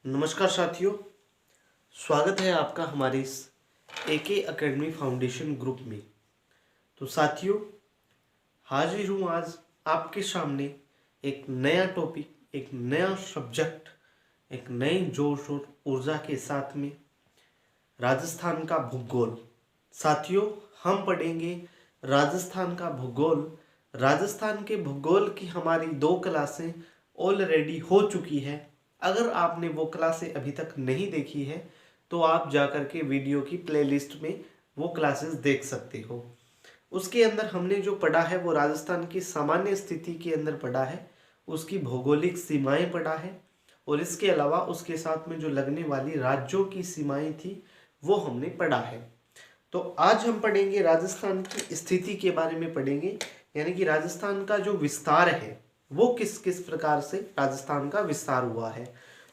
नमस्कार साथियों, स्वागत है आपका हमारे इस एके एकेडमी फाउंडेशन ग्रुप में। तो साथियों, हाजिर हूँ आज आपके सामने एक नया टॉपिक, एक नया सब्जेक्ट, एक नए जोश और ऊर्जा के साथ में राजस्थान का भूगोल। साथियों, हम पढ़ेंगे राजस्थान का भूगोल। राजस्थान के भूगोल की हमारी 2 क्लासें ऑलरेडी हो चुकी है। अगर आपने वो क्लासें अभी तक नहीं देखी है तो आप जाकर के वीडियो की प्लेलिस्ट में वो क्लासेस देख सकते हो। उसके अंदर हमने जो पढ़ा है वो राजस्थान की सामान्य स्थिति के अंदर पढ़ा है, उसकी भौगोलिक सीमाएं पढ़ा है और इसके अलावा उसके साथ में जो लगने वाली राज्यों की सीमाएं थी वो हमने पढ़ा है। तो आज हम पढ़ेंगे राजस्थान की स्थिति के बारे में पढ़ेंगे, यानी कि राजस्थान का जो विस्तार है वो किस किस प्रकार से राजस्थान का विस्तार हुआ है।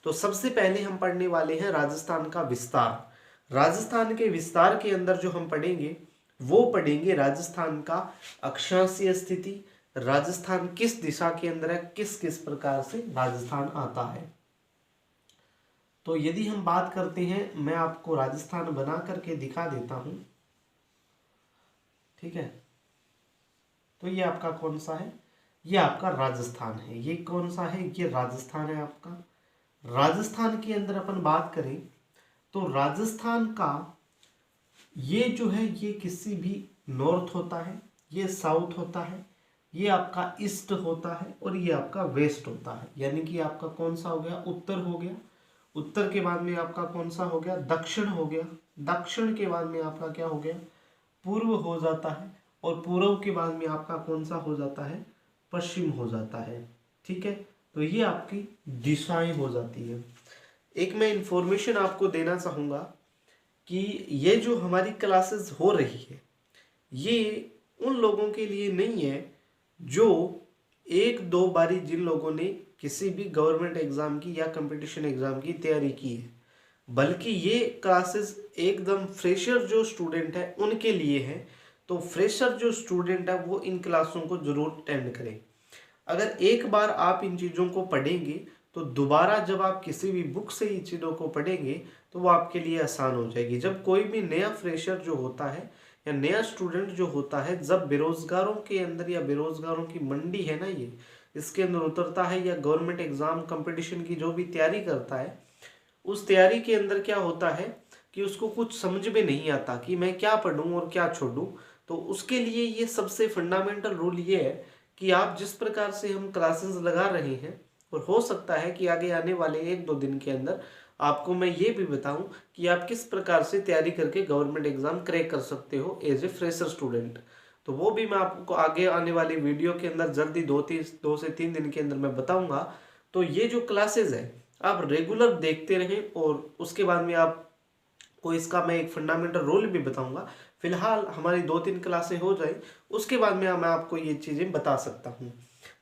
तो सबसे पहले हम पढ़ने वाले हैं राजस्थान का विस्तार। राजस्थान के विस्तार के अंदर जो हम पढ़ेंगे वो पढ़ेंगे राजस्थान का अक्षांशीय स्थिति, राजस्थान किस दिशा के अंदर है, किस किस प्रकार से राजस्थान आता है। तो यदि हम बात करते हैं, मैं आपको राजस्थान बना करके दिखा देता हूं, ठीक है। तो ये आपका कौन सा है? ये आपका राजस्थान है। ये कौन सा है? ये राजस्थान है आपका। राजस्थान के अंदर अपन बात करें तो राजस्थान का ये जो है ये किसी भी नॉर्थ होता है, ये साउथ होता है, ये आपका ईस्ट होता है और ये आपका वेस्ट होता है। यानी कि आपका कौन सा हो गया? उत्तर हो गया। उत्तर के बाद में आपका कौन सा हो गया? दक्षिण हो गया। दक्षिण के बाद में आपका क्या हो गया? पूर्व हो जाता है। और पूर्व के बाद में आपका कौन सा हो जाता है? पश्चिम हो जाता है। ठीक है, तो ये आपकी दिशाएं हो जाती है। एक मैं इंफॉर्मेशन आपको देना चाहूँगा कि ये जो हमारी क्लासेस हो रही है ये उन लोगों के लिए नहीं है जो 1-2 बारी जिन लोगों ने किसी भी गवर्नमेंट एग्जाम की या कंपटीशन एग्जाम की तैयारी की है, बल्कि ये क्लासेस एकदम फ्रेशर जो स्टूडेंट है उनके लिए है। तो फ्रेशर जो स्टूडेंट है वो इन क्लासों को जरूर अटेंड करें। अगर एक बार आप इन चीज़ों को पढ़ेंगे तो दोबारा जब आप किसी भी बुक से इन चीज़ों को पढ़ेंगे तो वो आपके लिए आसान हो जाएगी। जब कोई भी नया फ्रेशर जो होता है या नया स्टूडेंट जो होता है, जब बेरोजगारों के अंदर या बेरोजगारों की मंडी है ना, ये इसके अंदर उतरता है या गवर्नमेंट एग्जाम कंपटीशन की जो भी तैयारी करता है, उस तैयारी के अंदर क्या होता है कि उसको कुछ समझ में नहीं आता कि मैं क्या पढ़ूं और क्या छोड़ूं। तो उसके लिए ये सबसे फंडामेंटल रूल ये है कि आप जिस प्रकार से हम क्लासेस लगा रहे हैं, और हो सकता है कि आगे आने वाले 1-2 दिन के अंदर आपको मैं ये भी बताऊं कि आप किस प्रकार से तैयारी करके गवर्नमेंट एग्जाम क्रैक कर सकते हो एज ए फ्रेशर स्टूडेंट। तो वो भी मैं आपको आगे आने वाली वीडियो के अंदर जल्दी 2 से 3 दिन के अंदर मैं बताऊंगा। तो ये जो क्लासेस है आप रेगुलर देखते रहें और उसके बाद में आप को इसका मैं एक फंडामेंटल रोल भी बताऊंगा। फिलहाल हमारी 2-3 क्लासें हो जाए उसके बाद में मैं आपको ये चीज़ें बता सकता हूँ।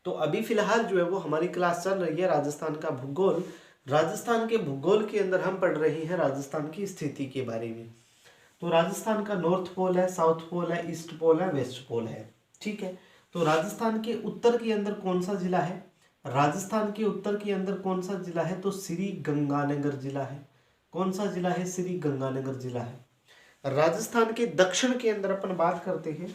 तो अभी फिलहाल जो है वो हमारी क्लास चल रही है राजस्थान का भूगोल। राजस्थान के भूगोल के अंदर हम पढ़ रहे हैं राजस्थान की स्थिति के बारे में। तो राजस्थान का नॉर्थ पोल है, साउथ पोल है, ईस्ट पोल है, वेस्ट पोल है। ठीक है, तो राजस्थान के उत्तर के अंदर कौन सा जिला है? राजस्थान के उत्तर के अंदर कौन सा जिला है? तो श्री गंगानगर जिला है। कौन सा जिला है? श्री गंगानगर जिला है। राजस्थान के दक्षिण के अंदर अपन बात करते हैं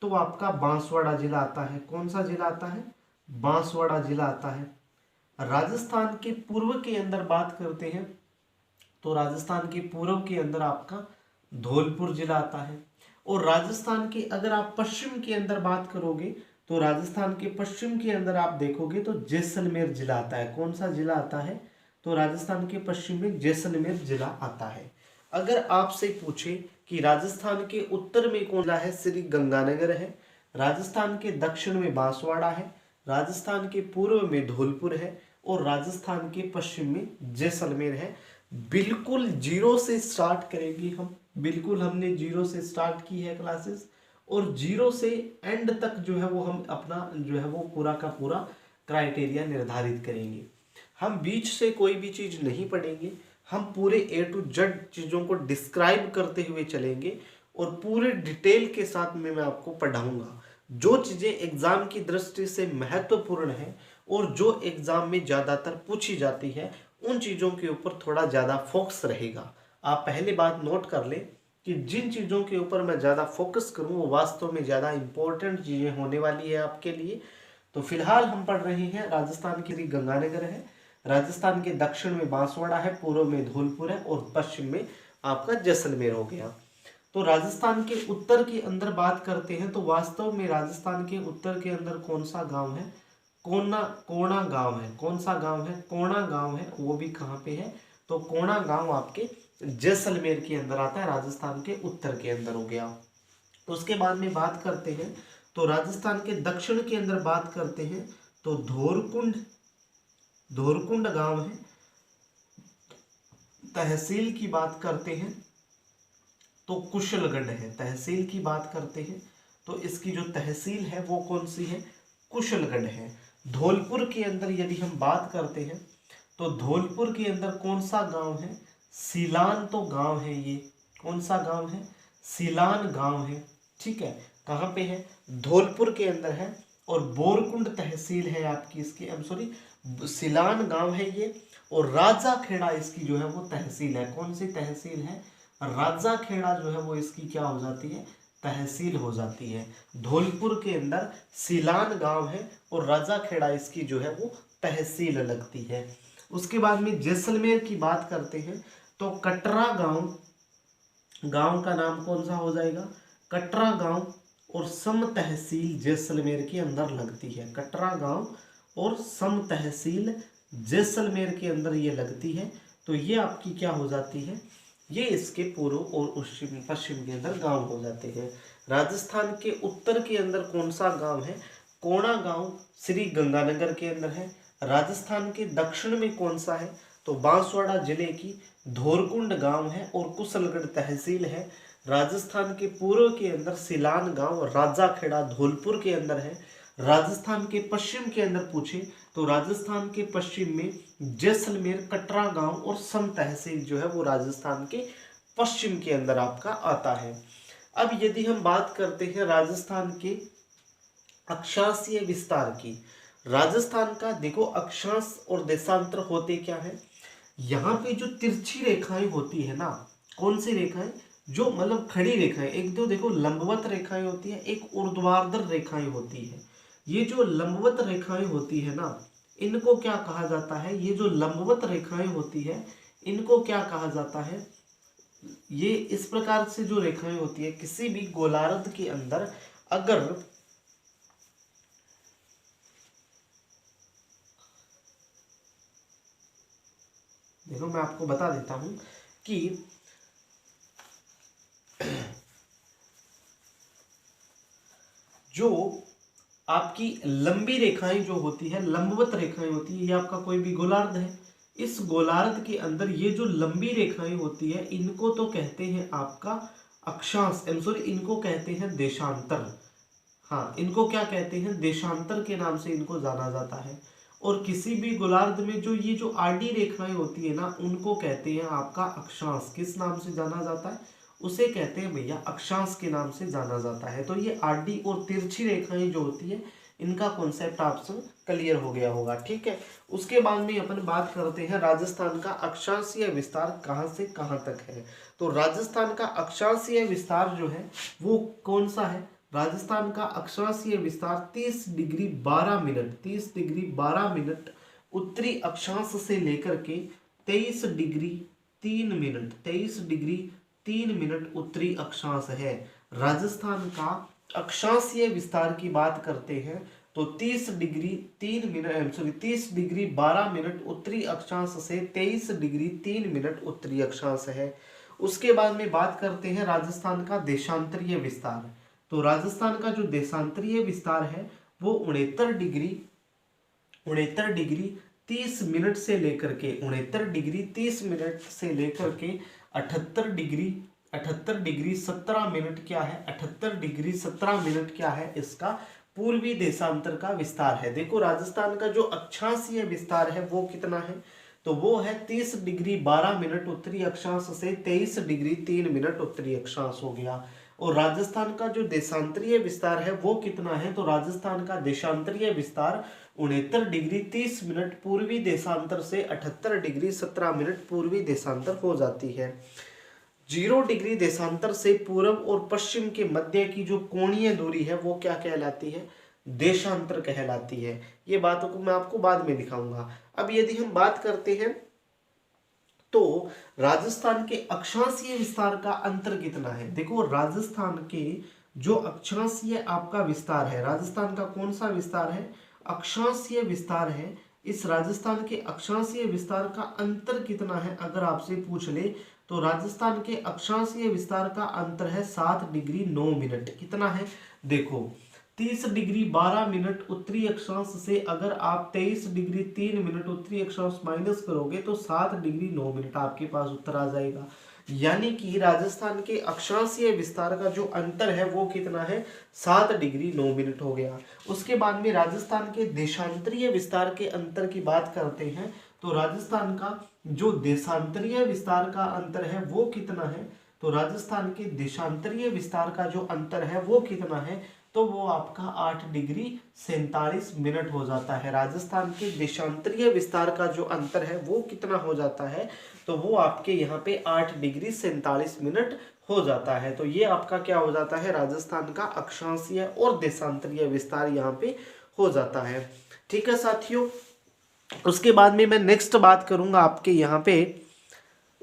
तो आपका बांसवाड़ा जिला आता है। कौन सा जिला आता है? बांसवाड़ा जिला आता है। राजस्थान के पूर्व के अंदर बात करते हैं तो राजस्थान के पूर्व के अंदर आपका धौलपुर जिला आता है। और राजस्थान के अगर आप पश्चिम के अंदर बात करोगे तो राजस्थान के पश्चिम के अंदर आप देखोगे तो जैसलमेर जिला आता है। कौन सा जिला आता है? तो राजस्थान के पश्चिम में जैसलमेर जिला आता है। अगर आपसे पूछे कि राजस्थान के उत्तर में कौन जिला है? श्री गंगानगर है। राजस्थान के दक्षिण में बांसवाड़ा है। राजस्थान के पूर्व में धौलपुर है और राजस्थान के पश्चिम में जैसलमेर है। बिल्कुल जीरो से स्टार्ट करेंगे हम। बिल्कुल हमने जीरो से स्टार्ट की है क्लासेस और जीरो से एंड तक जो है वो हम अपना जो है वो पूरा का पूरा क्राइटेरिया निर्धारित करेंगे। हम बीच से कोई भी चीज़ नहीं पढ़ेंगे, हम पूरे A to Z चीज़ों को डिस्क्राइब करते हुए चलेंगे और पूरे डिटेल के साथ में मैं आपको पढ़ाऊंगा। जो चीज़ें एग्जाम की दृष्टि से महत्वपूर्ण है और जो एग्जाम में ज़्यादातर पूछी जाती है उन चीज़ों के ऊपर थोड़ा ज़्यादा फोकस रहेगा। आप पहले बात नोट कर लें कि जिन चीज़ों के ऊपर मैं ज़्यादा फोकस करूँ वो वास्तव में ज़्यादा इम्पोर्टेंट चीज़ें होने वाली है आपके लिए। तो फिलहाल हम पढ़ रहे हैं राजस्थान की गंगानगर है, राजस्थान के दक्षिण में बांसवाड़ा है, पूर्व में धौलपुर है और पश्चिम में आपका जैसलमेर हो गया। तो राजस्थान के उत्तर के अंदर बात करते हैं तो वास्तव में राजस्थान के उत्तर के अंदर कौन सा गांव है? कोणा गांव है। कौन सा गांव है? कोणा गांव है। वो भी कहाँ पे है? तो कोणा गांव आपके जैसलमेर के अंदर आता है, राजस्थान के उत्तर के अंदर हो गया। तो उसके बाद में बात करते हैं तो राजस्थान के दक्षिण के अंदर बात करते हैं तो धोरकुंड गांव है। तहसील की बात करते हैं तो कुशलगढ़ है। तहसील की बात करते हैं तो इसकी जो तहसील है वो कौन सी है? कुशलगढ़ है। धौलपुर के अंदर यदि हम बात करते हैं तो धौलपुर के अंदर कौन सा गांव है? सीलान तो गांव है ये। कौन सा गांव है? सीलान गांव है। ठीक है, कहाँ पे है? धौलपुर के अंदर है। और बोरकुंड तहसील है आपकी इसकी, सॉरी, सीलान गांव है ये। और राजा खेड़ा इसकी जो है वो तहसील है। कौन सी तहसील है? राजा खेड़ा जो है वो इसकी क्या हो जाती है? तहसील हो जाती है। धौलपुर के अंदर सीलान गांव है और राजा खेड़ा इसकी जो है वो तहसील लगती है। उसके बाद में जैसलमेर की बात करते हैं तो कटरा गांव का नाम कौन सा हो जाएगा? कटरा गांव और सम तहसील जैसलमेर के अंदर लगती है। कटरा गांव और सम तहसील जैसलमेर के अंदर ये लगती है। तो ये आपकी क्या हो जाती है? ये इसके पूर्व और पश्चिम के अंदर गांव हो जाते हैं। राजस्थान के उत्तर के अंदर कौन सा गांव है? कोणा गांव श्री गंगानगर के अंदर है। राजस्थान के दक्षिण में कौन सा है? तो बांसवाड़ा जिले की धोरकुंड गांव है और कुशलगढ़ तहसील है। राजस्थान के पूर्व के अंदर सिलान गांव राजाखेड़ा धौलपुर के अंदर है। राजस्थान के पश्चिम के अंदर पूछे तो राजस्थान के पश्चिम में जैसलमेर, कटरा गांव और सम तहसील जो है वो राजस्थान के पश्चिम के अंदर आपका आता है। अब यदि हम बात करते हैं राजस्थान के अक्षांशीय विस्तार की, राजस्थान का देखो अक्षांश और देशांतर होते क्या है? यहाँ पे जो तिरछी रेखाएं होती है ना, कौन सी रेखाएं? जो मतलब खड़ी रेखाएं, एक दो देखो लंबवत रेखाएं होती है, एक ऊर्ध्वाधर रेखाएं होती है। ये जो लंबवत रेखाएं होती है ना, इनको क्या कहा जाता है? ये जो लंबवत रेखाएं होती है इनको क्या कहा जाता है? ये इस प्रकार से जो रेखाएं होती है किसी भी गोलार्ध के अंदर, अगर देखो मैं आपको बता देता हूं कि जो आपकी लंबी रेखाएं जो होती है, लंबवत रेखाएं होती है, ये आपका कोई भी गोलार्ध है। इस गोलार्ध के अंदर ये जो लंबी रेखाएं होती है इनको तो कहते हैं आपका अक्षांश, सॉरी, इनको कहते हैं देशांतर। हाँ, इनको क्या कहते हैं? देशांतर के नाम से इनको जाना जाता है। और किसी भी गोलार्ध में जो ये जो आडी रेखाएं होती है ना, उनको कहते हैं आपका अक्षांश। किस नाम से जाना जाता है? उसे कहते हैं भैया अक्षांश के नाम से जाना जाता है। तो ये आडी और तिरछी रेखाएं जो होती है इनका कॉन्सेप्ट आपसे क्लियर हो गया होगा। ठीक है, उसके बाद में अपन बात करते हैं राजस्थान का अक्षांशीय विस्तार कहाँ से कहाँ तक है। तो राजस्थान का अक्षांशीय विस्तार जो है वो कौन सा है? राजस्थान का अक्षांशीय विस्तार 30 डिग्री 12 मिनट, 30 डिग्री 12 मिनट उत्तरी अक्षांश से लेकर के 23 डिग्री 3 मिनट, 23 डिग्री 3 मिनट उत्तरी अक्षांश है। राजस्थान का अक्षांशीय विस्तार की बात करते हैं तो 30 degree 3 minute, sorry, 30 degree 12 minute उत्तरी अक्षांश से 23 डिग्री 3 मिनट उत्तरी अक्षांश है। उसके बाद में बात करते हैं राजस्थान का देशांतरीय विस्तार। तो राजस्थान का जो देशांतरीय विस्तार है वो 69 डिग्री 30 मिनट से लेकर के 69 डिग्री 30 मिनट से लेकर के 78 डिग्री 17 मिनट क्या है? 78 डिग्री 17 मिनट क्या है? इसका पूर्वी देशांतर का विस्तार है। देखो राजस्थान का जो अक्षांशीय विस्तार है वो कितना है? तो वो है 30 डिग्री 12 मिनट उत्तरी अक्षांश से 23 डिग्री 3 मिनट उत्तरी अक्षांश हो गया। और राजस्थान का जो देशांतरीय विस्तार है वो कितना है, तो राजस्थान का देशांतरीय विस्तार 69 डिग्री 30 मिनट पूर्वी देशांतर से 78 डिग्री 17 मिनट पूर्वी देशांतर हो जाती है। 0 डिग्री देशांतर से पूर्व और पश्चिम के मध्य की जो कोणीय दूरी है वो क्या कहलाती है, देशांतर कहलाती है। ये बातों को मैं आपको बाद में दिखाऊंगा। अब यदि हम बात करते हैं तो राजस्थान के अक्षांशीय विस्तार का अंतर कितना है। देखो राजस्थान के जो अक्षांशीय आपका विस्तार है, राजस्थान का कौन सा विस्तार है, अक्षांशीय विस्तार है। इस राजस्थान के अक्षांशीय विस्तार का अंतर कितना है अगर आपसे पूछ ले, तो राजस्थान के अक्षांशीय विस्तार का अंतर है 7 डिग्री 9 मिनट। कितना है, देखो 30 डिग्री 12 मिनट उत्तरी अक्षांश से अगर आप 23 डिग्री 3 मिनट उत्तरी अक्षांश माइनस करोगे तो 7 डिग्री 9 मिनट आपके पास उत्तर आ जाएगा। यानी कि राजस्थान के अक्षांशीय विस्तार का जो अंतर है वो कितना है, 7 डिग्री 9 मिनट हो गया। उसके बाद में राजस्थान के देशांतरीय विस्तार के अंतर की बात करते हैं, तो राजस्थान का जो देशांतरीय विस्तार का अंतर है वो कितना है, तो राजस्थान के देशांतरीय विस्तार का जो अंतर है वो कितना है, तो वो आपका 8 डिग्री 47 मिनट हो जाता है। राजस्थान के देशांतरीय विस्तार का जो अंतर है वो कितना हो जाता है, तो वो आपके यहाँ पे 8 डिग्री 47 मिनट हो जाता है। तो ये आपका क्या हो जाता है, राजस्थान का अक्षांशीय और देशांतरीय विस्तार यहाँ पे हो जाता है। ठीक है साथियों, उसके बाद में मैं नेक्स्ट बात करूंगा आपके यहाँ पे,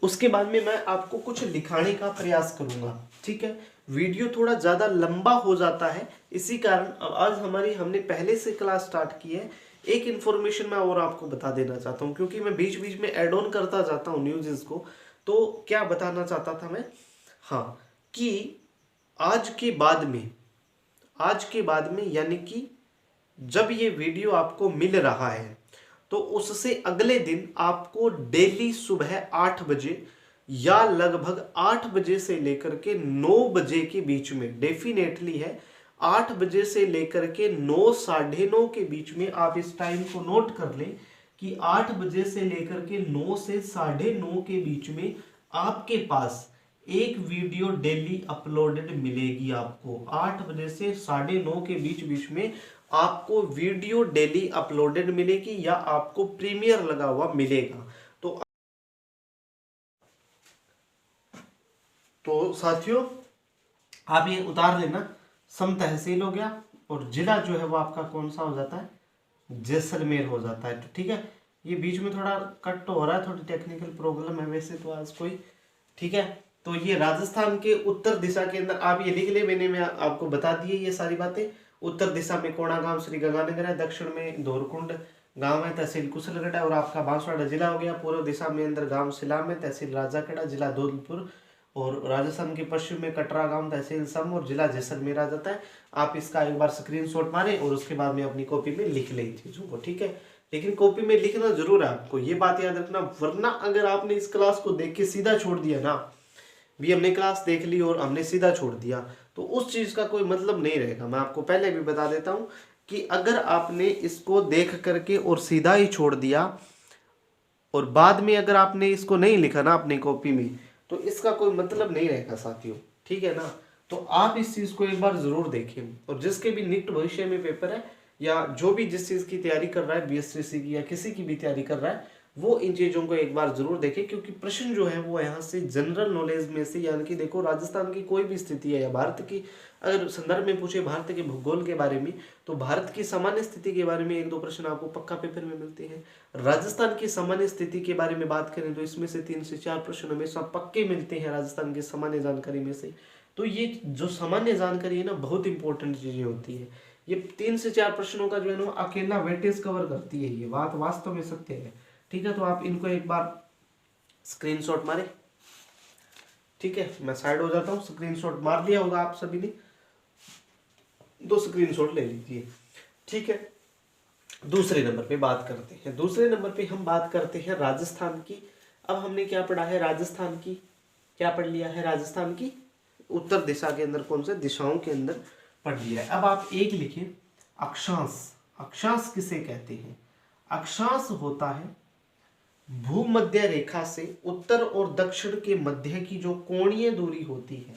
उसके बाद में मैं आपको कुछ लिखाने का प्रयास करूंगा। ठीक है, वीडियो थोड़ा ज़्यादा लंबा हो जाता है, इसी कारण अब आज हमने पहले से क्लास स्टार्ट की है। एक इन्फॉर्मेशन मैं और आपको बता देना चाहता हूँ, क्योंकि मैं बीच बीच में ऐड ऑन करता जाता हूँ न्यूज़ को। तो क्या बताना चाहता था मैं, हाँ, कि आज के बाद में यानी कि जब ये वीडियो आपको मिल रहा है तो उससे अगले दिन आपको डेली सुबह 8 बजे या लगभग 8 बजे से लेकर के 9 बजे के बीच में, डेफिनेटली है 8 बजे से लेकर के 9 साढ़े 9 के बीच में, आप इस टाइम को नोट कर लें कि 8 बजे से लेकर के 9 से साढ़े 9 के बीच में आपके पास एक वीडियो डेली अपलोडेड मिलेगी। आपको 8 बजे से साढ़े 9 के बीच में आपको वीडियो डेली अपलोडेड मिलेगी या आपको प्रीमियर लगा हुआ मिलेगा। तो साथियों आप ये उतार लेना, सम तहसील हो गया और जिला जो है वो आपका कौन सा हो जाता है, जैसलमेर हो जाता है। तो ठीक है, ये बीच में थोड़ा कट तो हो रहा है, थोड़ी टेक्निकल प्रॉब्लम है वैसे तो आज कोई। ठीक है, तो ये राजस्थान के उत्तर दिशा के अंदर आप ये लिख ले, मैं आपको बता दिए ये सारी बातें। उत्तर दिशा में कोणा गांव श्री गंगानगर है, दक्षिण में धोरकुंड गांव है, तहसील कुशलगढ़ है और आपका बांसवाड़ा जिला हो गया। पूर्व दिशा में अंदर गांव सिलाम है, तहसील राजाखेड़ा, जिला धौलपुर, और राजस्थान के पश्चिम में कटरा गांव, तहसील सम और जिला जैसलमेर आ जाता है। आप इसका एक बार स्क्रीनशॉट मारें और उसके बाद में अपनी कॉपी में लिख लें चीजों को। ठीक है, लेकिन कॉपी में लिखना जरूर है आपको, ये बात याद रखना, वरना अगर आपने इस क्लास को देख के सीधा छोड़ दिया ना, भी हमने क्लास देख ली और हमने सीधा छोड़ दिया, तो उस चीज का कोई मतलब नहीं रहेगा। मैं आपको पहले भी बता देता हूं कि अगर आपने इसको देख करके और सीधा ही छोड़ दिया और बाद में अगर आपने इसको नहीं लिखा ना अपनी कॉपी में, तो इसका कोई मतलब नहीं रहेगा साथियों। ठीक है ना, तो आप इस चीज को एक बार जरूर देखें। और जिसके भी निकट भविष्य में पेपर है या जो भी जिस चीज की तैयारी कर रहा है, बीएससी की या किसी की भी तैयारी कर रहा है, वो इन चीजों को एक बार जरूर देखें, क्योंकि प्रश्न जो है वो यहाँ से जनरल नॉलेज में से, यानी कि देखो राजस्थान की कोई भी स्थिति है या भारत की अगर संदर्भ में पूछे भारत के भूगोल के बारे में, तो भारत की सामान्य स्थिति के बारे में 1-2 प्रश्न आपको पक्का पेपर में मिलते हैं। राजस्थान की सामान्य स्थिति के बारे में बात करें तो इसमें से 3 से 4 प्रश्न हमेशा पक्के मिलते हैं राजस्थान की सामान्य जानकारी में से। तो ये जो सामान्य जानकारी है ना, बहुत इंपॉर्टेंट चीजें होती है। ये 3 से 4 प्रश्नों का जो है ना अकेला वेटेज कवर करती है, ये बात वास्तव में सत्य है। ठीक है, तो आप इनको एक बार स्क्रीनशॉट मारे। ठीक है, मैं साइड हो जाता हूँ, स्क्रीनशॉट मार लिया होगा आप सभी ने, 2 स्क्रीनशॉट ले लीजिए। ठीक है, दूसरे नंबर पे बात करते हैं। दूसरे नंबर पे हम बात करते हैं राजस्थान की। अब हमने क्या पढ़ा है, राजस्थान की क्या पढ़ लिया है, राजस्थान की उत्तर दिशा के अंदर कौन से दिशाओं के अंदर पढ़ लिया है। अब आप एक लिखें, अक्षांश। अक्षांश किसे कहते हैं, अक्षांश होता है भूमध्य रेखा से उत्तर और दक्षिण के मध्य की जो कोणीय दूरी होती है।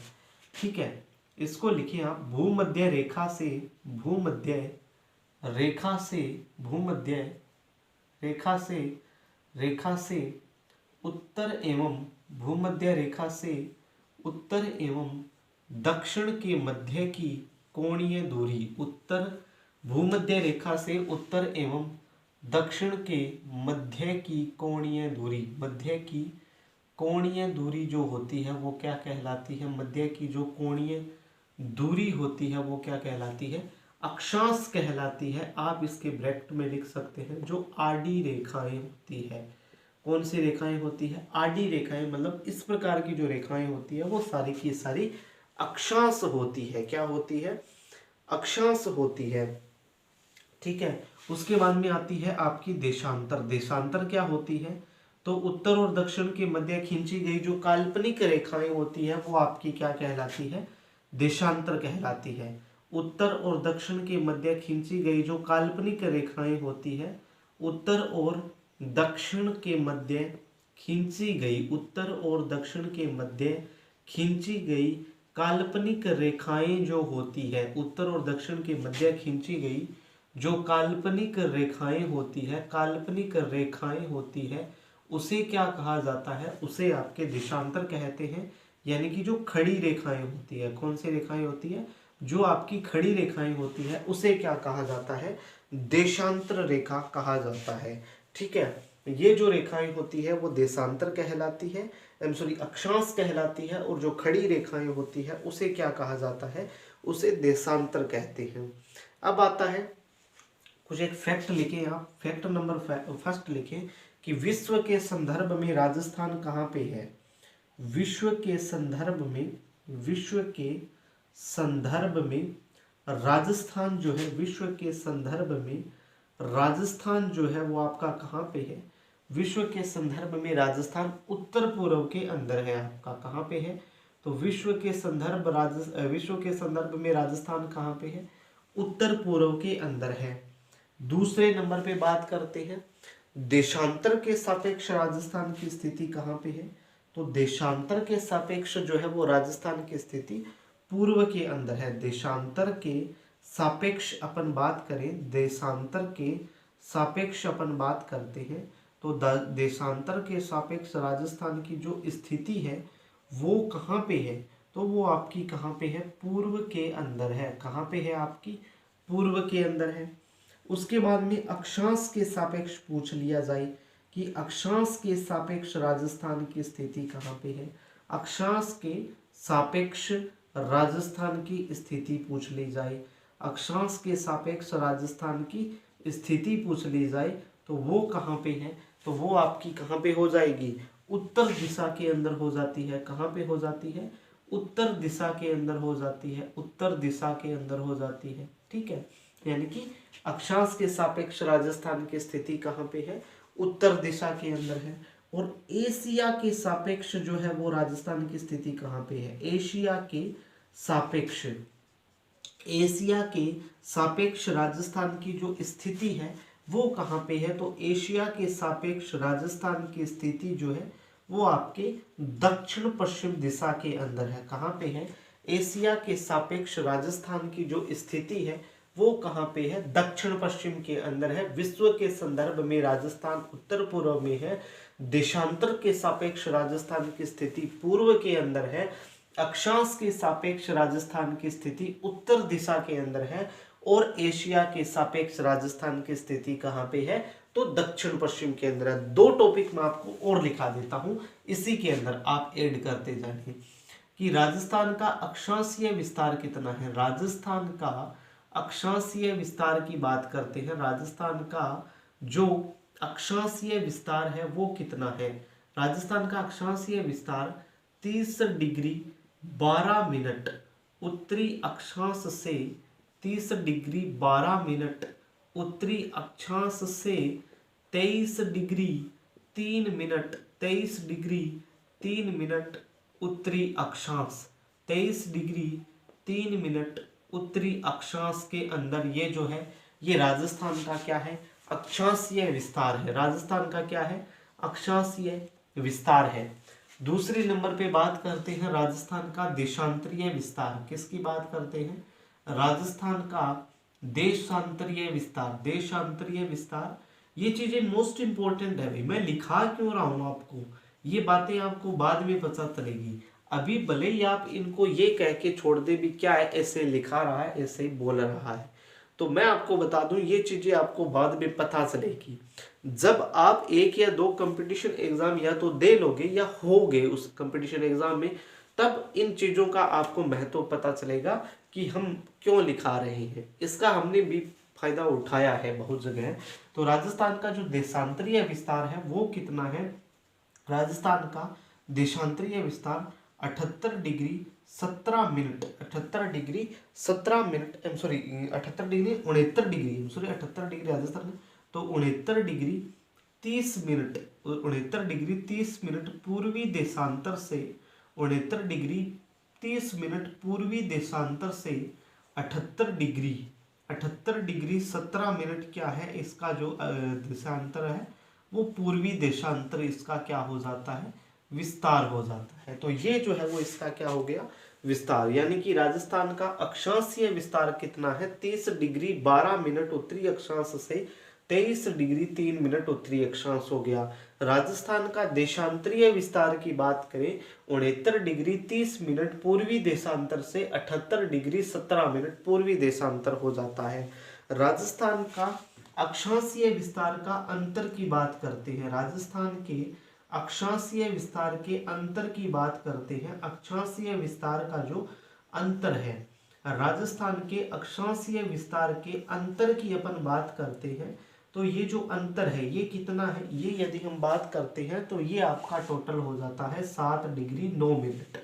ठीक है, इसको लिखिए आप, भूमध्य रेखा से, भूमध्य रेखा से, भूमध्य रेखा से, रेखा से उत्तर एवं, भूमध्य रेखा से उत्तर एवं दक्षिण के मध्य की कोणीय दूरी, उत्तर, भूमध्य रेखा से उत्तर एवं दक्षिण के मध्य की कोणीय दूरी, मध्य की कोणीय दूरी जो होती है वो क्या कहलाती है, मध्य की जो कोणीय दूरी होती है वो क्या कहलाती है, अक्षांश कहलाती है। आप इसके ब्रैकेट में लिख सकते हैं जो आडी रेखाएं होती है। कौन सी रेखाएं होती है, आडी रेखाएं, मतलब इस प्रकार की जो रेखाएं होती है वो सारी की सारी अक्षांश होती है। क्या होती है, अक्षांश होती है, ठीक है। उसके बाद में आती है आपकी देशांतर। देशांतर क्या होती है, तो उत्तर और दक्षिण के मध्य खींची गई जो काल्पनिक रेखाएं होती है वो आपकी क्या कहलाती है, देशांतर कहलाती है। उत्तर और दक्षिण के मध्य खींची गई जो काल्पनिक रेखाएं होती है, उत्तर और दक्षिण के मध्य खींची गई, उत्तर और दक्षिण के मध्य खींची गई काल्पनिक रेखाएं जो होती है, उत्तर और दक्षिण के मध्य खींची गई जो काल्पनिक रेखाएं होती है, काल्पनिक रेखाएं होती है, उसे क्या कहा जाता है, उसे आपके देशांतर कहते हैं। यानी कि जो खड़ी रेखाएं होती है, कौन सी रेखाएं होती है, जो आपकी खड़ी रेखाएं होती है उसे क्या कहा जाता है, देशांतर रेखा कहा जाता है, ठीक है। ये जो रेखाएं होती है वो देशांतर कहलाती है, सॉरी अक्षांश कहलाती है, और जो खड़ी रेखाएं होती है उसे क्या कहा जाता है, उसे देशांतर कहते हैं। अब आता है कुछ एक फैक्ट लिखें आप, फैक्ट नंबर फर्स्ट लिखें कि विश्व के संदर्भ में राजस्थान कहाँ पे है, विश्व के संदर्भ में, विश्व के संदर्भ में राजस्थान जो है, विश्व के संदर्भ में राजस्थान जो है वो आपका कहाँ पे है, विश्व के संदर्भ में राजस्थान उत्तर पूर्व के अंदर है आपका, कहाँ पे है, तो विश्व के संदर्भ विश्व के संदर्भ में राजस्थान कहाँ पे है, उत्तर पूर्व के अंदर है। दूसरे नंबर पे बात करते हैं देशांतर के सापेक्ष राजस्थान की स्थिति कहाँ पे है, तो देशांतर के सापेक्ष जो है वो राजस्थान की स्थिति पूर्व के अंदर है। देशांतर के सापेक्ष अपन बात करें, देशांतर के सापेक्ष अपन बात करते हैं तो देशांतर के सापेक्ष राजस्थान की जो स्थिति है वो कहाँ पे है, तो वो आपकी कहाँ पे है, पूर्व के अंदर है। कहाँ पे है आपकी, पूर्व के अंदर है। उसके बाद में अक्षांश के सापेक्ष पूछ लिया जाए कि अक्षांश के सापेक्ष राजस्थान की स्थिति कहाँ पे है, अक्षांश के सापेक्ष राजस्थान की स्थिति पूछ ली जाए, अक्षांश के सापेक्ष राजस्थान की स्थिति पूछ ली जाए तो वो कहाँ पे है, तो वो आपकी कहाँ पे हो जाएगी, उत्तर दिशा के अंदर हो जाती है। कहाँ पे हो जाती है, उत्तर दिशा के अंदर हो जाती है, उत्तर दिशा के अंदर हो जाती है, ठीक है। यानी कि अक्षांश के सापेक्ष राजस्थान की स्थिति कहाँ पे है, उत्तर दिशा के अंदर है। और एशिया के सापेक्ष जो है वो राजस्थान की स्थिति कहाँ पे है, एशिया के सापेक्ष, एशिया के सापेक्ष राजस्थान की जो स्थिति है वो कहाँ पे है, तो एशिया के सापेक्ष राजस्थान की स्थिति जो है वो आपके दक्षिण पश्चिम दिशा के अंदर है। कहाँ पे है, एशिया के सापेक्ष राजस्थान की जो स्थिति है वो कहाँ पे है, दक्षिण पश्चिम के अंदर है। विश्व के संदर्भ में राजस्थान उत्तर पूर्व में है, देशांतर के सापेक्ष राजस्थान की स्थिति पूर्व के अंदर है, अक्षांश के सापेक्ष राजस्थान की स्थिति उत्तर दिशा के अंदर है, और एशिया के सापेक्ष राजस्थान की स्थिति कहाँ पे है, तो दक्षिण पश्चिम के अंदर है। दो टॉपिक मैं आपको और लिखा देता हूं, इसी के अंदर आप ऐड करते जाइए कि राजस्थान का अक्षांशीय विस्तार कितना है। राजस्थान का अक्षांशीय विस्तार की बात करते हैं, राजस्थान का जो अक्षांशीय विस्तार है वो कितना है। राजस्थान का अक्षांशीय विस्तार 30 डिग्री 12 मिनट उत्तरी अक्षांश से, 30 डिग्री 12 मिनट उत्तरी अक्षांश से 23 डिग्री 3 मिनट, 23 डिग्री 3 मिनट उत्तरी अक्षांश, 23 डिग्री 3 मिनट उत्तरी अक्षांश के अंदर ये जो है ये राजस्थान का क्या है, अक्षांशीय विस्तार है। राजस्थान का क्या है, अक्षांशीय विस्तार है। दूसरे नंबर पे बात करते हैं राजस्थान का देशांतरीय विस्तार। किसकी बात करते हैं? राजस्थान का देशांतरीय विस्तार। देशांतरीय विस्तार, ये चीजें मोस्ट इंपॉर्टेंट है भाई। मैं लिखा क्यों रहा हूं आपको, ये बातें आपको बाद में पता चलेगी। अभी भले ही आप इनको ये कह के छोड़ दे भी क्या है, ऐसे लिखा रहा है, ऐसे ही बोल रहा है, तो मैं आपको बता दूं ये चीजें आपको बाद में पता चलेगी। जब आप एक या दो कंपटीशन एग्जाम या तो दे लोगे या होगे उस कंपटीशन एग्जाम में, तब इन चीजों का आपको महत्व पता चलेगा कि हम क्यों लिखा रहे हैं। इसका हमने भी फायदा उठाया है बहुत जगह। तो राजस्थान का जो देशांतरीय विस्तार है वो कितना है? राजस्थान का देशांतरीय विस्तार 78 degree 17 minute, 78 degree 17 minute, 78 degree 69 degree, 78 degree Rajasthan में, तो 69 डिग्री 30 मिनट, 69 डिग्री 30 मिनट पूर्वी देशांतर से, 69 डिग्री 30 मिनट पूर्वी देशांतर से 78 डिग्री, 78 डिग्री 17 मिनट क्या है इसका जो देशांतर है, वो पूर्वी देशांतर इसका क्या हो जाता है? विस्तार हो जाता है। तो ये जो है वो इसका क्या हो गया? विस्तार। यानी कि राजस्थान का अक्षांशीय विस्तार कितना है? 30 डिग्री 12 मिनट उत्तरी अक्षांश से 23 डिग्री 3 मिनट उत्तरी अक्षांश हो गया। राजस्थान का देशांतरीय विस्तार की बात करें, 69 डिग्री 30 मिनट पूर्वी देशांतर से 78 डिग्री 17 मिनट पूर्वी देशांतर हो जाता है। राजस्थान का अक्षांशीय विस्तार का अंतर की बात करते हैं। राजस्थान के अक्षांशीय विस्तार के अंतर की बात करते हैं। अक्षांशीय विस्तार का जो अंतर है, राजस्थान के अक्षांशीय विस्तार के अंतर की अपन बात करते हैं, तो ये जो अंतर है ये कितना है? ये यदि हम बात करते हैं तो ये आपका टोटल हो जाता है 7 डिग्री 9 मिनट।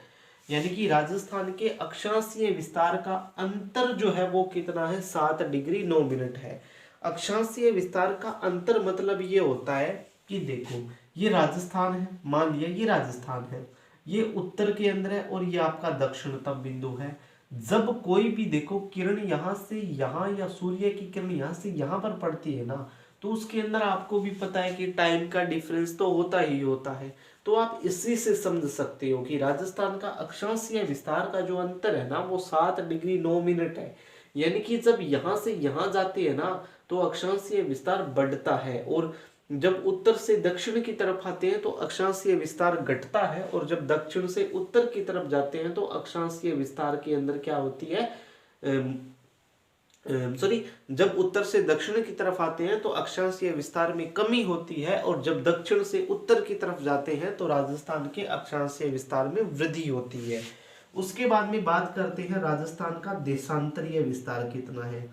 यानी कि राजस्थान के अक्षांशीय विस्तार का अंतर जो है वो कितना है? 7 डिग्री 9 मिनट है। अक्षांशीय विस्तार का अंतर मतलब ये होता है कि देखो ये राजस्थान है, मान लिया ये राजस्थान है, ये उत्तर के अंदर है और ये आपका दक्षिणतम बिंदु है। जब कोई भी देखो किरण यहाँ से यहाँ या सूर्य की किरण यहाँ से यहाँ पर पड़ती है ना, तो उसके अंदर आपको भी पता है कि टाइम का डिफरेंस तो होता ही होता है। तो आप इसी से समझ सकते हो कि राजस्थान का अक्षांशीय विस्तार का जो अंतर है ना वो 7 डिग्री 9 मिनट है। यानी कि जब यहाँ से यहाँ जाते हैं ना तो अक्षांशीय विस्तार बढ़ता है, और जब उत्तर से दक्षिण की तरफ आते हैं तो अक्षांशीय विस्तार घटता है, और जब दक्षिण से उत्तर की तरफ जाते हैं तो अक्षांशीय विस्तार के अंदर क्या होती है, जब उत्तर से दक्षिण की तरफ आते हैं तो अक्षांशीय विस्तार में कमी होती है, और जब दक्षिण से उत्तर की तरफ जाते हैं तो राजस्थान के अक्षांशीय विस्तार में वृद्धि होती है। उसके बाद में बात करते हैं राजस्थान का देशांतरीय विस्तार कितना है।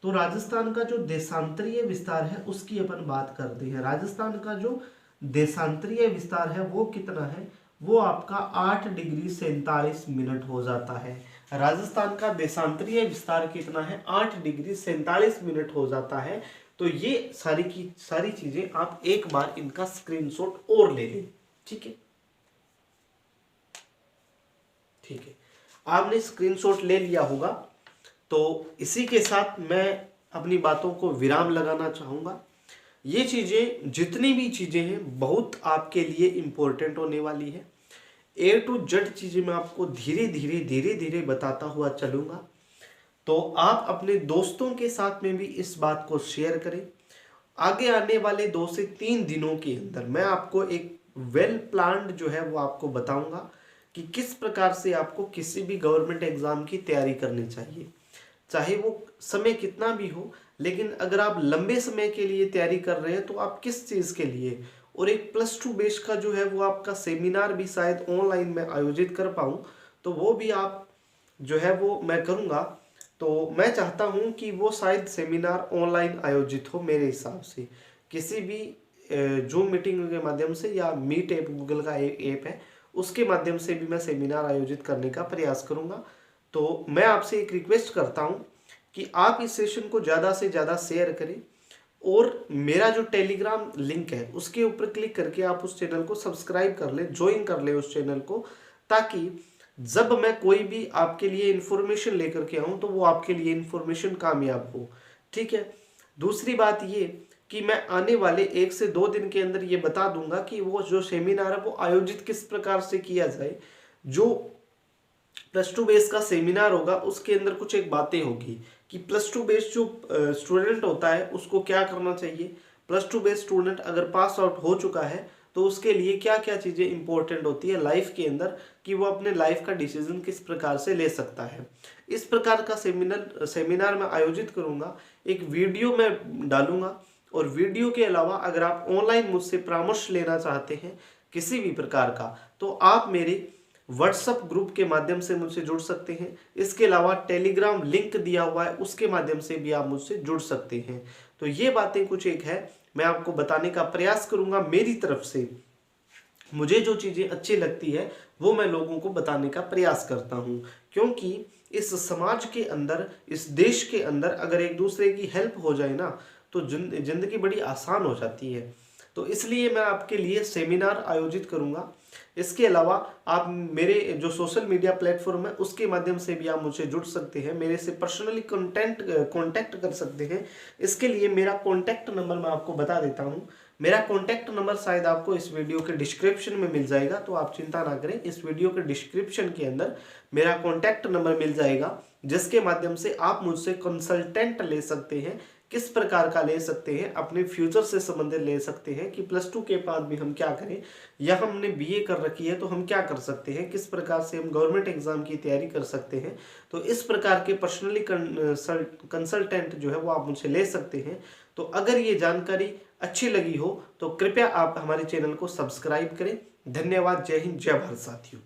तो राजस्थान का जो देशांतरीय विस्तार है उसकी अपन बात करते हैं। राजस्थान का जो देशांतरीय विस्तार है वो कितना है? वो आपका 8 डिग्री 47 मिनट हो जाता है। राजस्थान का देशांतरीय विस्तार कितना है? 8 डिग्री 47 मिनट हो जाता है। तो ये सारी की सारी चीजें आप एक बार इनका स्क्रीनशॉट और ले लें, ठीक है? ठीक है, आपने स्क्रीनशॉट ले लिया होगा। तो इसी के साथ मैं अपनी बातों को विराम लगाना चाहूँगा। ये चीज़ें जितनी भी चीज़ें हैं बहुत आपके लिए इम्पोर्टेंट होने वाली है। A to Z चीज़ें मैं आपको धीरे धीरे बताता हुआ चलूँगा। तो आप अपने दोस्तों के साथ में भी इस बात को शेयर करें। आगे आने वाले 2 से 3 दिनों के अंदर मैं आपको एक वेल प्लान्ड जो है वो आपको बताऊंगा कि किस प्रकार से आपको किसी भी गवर्नमेंट एग्जाम की तैयारी करनी चाहिए, चाहे वो समय कितना भी हो। लेकिन अगर आप लंबे समय के लिए तैयारी कर रहे हैं तो आप किस चीज़ के लिए, और एक +2 बेस का जो है वो आपका सेमिनार भी शायद ऑनलाइन में आयोजित कर पाऊँ, तो वो भी आप जो है वो मैं करूँगा। तो मैं चाहता हूँ कि वो शायद सेमिनार ऑनलाइन आयोजित हो, मेरे हिसाब से किसी भी जूम मीटिंग के माध्यम से, या मीट ऐप गूगल का ऐप है उसके माध्यम से भी मैं सेमिनार आयोजित करने का प्रयास करूँगा। तो मैं आपसे एक रिक्वेस्ट करता हूं कि आप इस सेशन को ज़्यादा से ज़्यादा शेयर करें, और मेरा जो टेलीग्राम लिंक है उसके ऊपर क्लिक करके आप उस चैनल को सब्सक्राइब कर ले, ज्वाइन कर ले उस चैनल को, ताकि जब मैं कोई भी आपके लिए इन्फॉर्मेशन लेकर के आऊँ तो वो आपके लिए इन्फॉर्मेशन कामयाब हो, ठीक है? दूसरी बात ये कि मैं आने वाले 1 से 2 दिन के अंदर ये बता दूंगा कि वो जो सेमिनार है वो आयोजित किस प्रकार से किया जाए। जो +2 बेस का सेमिनार होगा उसके अंदर कुछ एक बातें होगी कि +2 बेस जो स्टूडेंट होता है उसको क्या करना चाहिए, +2 बेस स्टूडेंट अगर पास आउट हो चुका है तो उसके लिए क्या क्या चीज़ें इंपॉर्टेंट होती है लाइफ के अंदर, कि वो अपने लाइफ का डिसीजन किस प्रकार से ले सकता है। इस प्रकार का सेमिनार मैं आयोजित करूंगा, एक वीडियो मैं डालूंगा। और वीडियो के अलावा अगर आप ऑनलाइन मुझसे परामर्श लेना चाहते हैं किसी भी प्रकार का, तो आप मेरे व्हाट्सएप ग्रुप के माध्यम से मुझसे जुड़ सकते हैं। इसके अलावा टेलीग्राम लिंक दिया हुआ है, उसके माध्यम से भी आप मुझसे जुड़ सकते हैं। तो ये बातें कुछ एक है, मैं आपको बताने का प्रयास करूंगा मेरी तरफ से। मुझे जो चीज़ें अच्छी लगती है वो मैं लोगों को बताने का प्रयास करता हूँ, क्योंकि इस समाज के अंदर, इस देश के अंदर अगर एक दूसरे की हेल्प हो जाए ना, तो जिंदगी बड़ी आसान हो जाती है। तो इसलिए मैं आपके लिए सेमिनार आयोजित करूंगा। इसके अलावा आप मेरे जो सोशल मीडिया प्लेटफॉर्म है उसके माध्यम से भी आप मुझसे जुड़ सकते हैं, मेरे से पर्सनली कांटेक्ट कर सकते हैं। इसके लिए मेरा कांटेक्ट नंबर मैं आपको बता देता हूँ। मेरा कांटेक्ट नंबर शायद आपको इस वीडियो के डिस्क्रिप्शन में मिल जाएगा, तो आप चिंता ना करें, इस वीडियो के डिस्क्रिप्शन के अंदर मेरा कांटेक्ट नंबर मिल जाएगा, जिसके माध्यम से आप मुझसे कंसल्टेंट ले सकते हैं। किस प्रकार का ले सकते हैं, अपने फ्यूचर से संबंधित ले सकते हैं कि +2 के बाद भी हम क्या करें, या हमने BA कर रखी है तो हम क्या कर सकते हैं, किस प्रकार से हम गवर्नमेंट एग्जाम की तैयारी कर सकते हैं। तो इस प्रकार के पर्सनली कंसल्टेंट जो है वो आप मुझसे ले सकते हैं। तो अगर ये जानकारी अच्छी लगी हो तो कृपया आप हमारे चैनल को सब्सक्राइब करें। धन्यवाद। जय हिंद, जय भारत साथियों।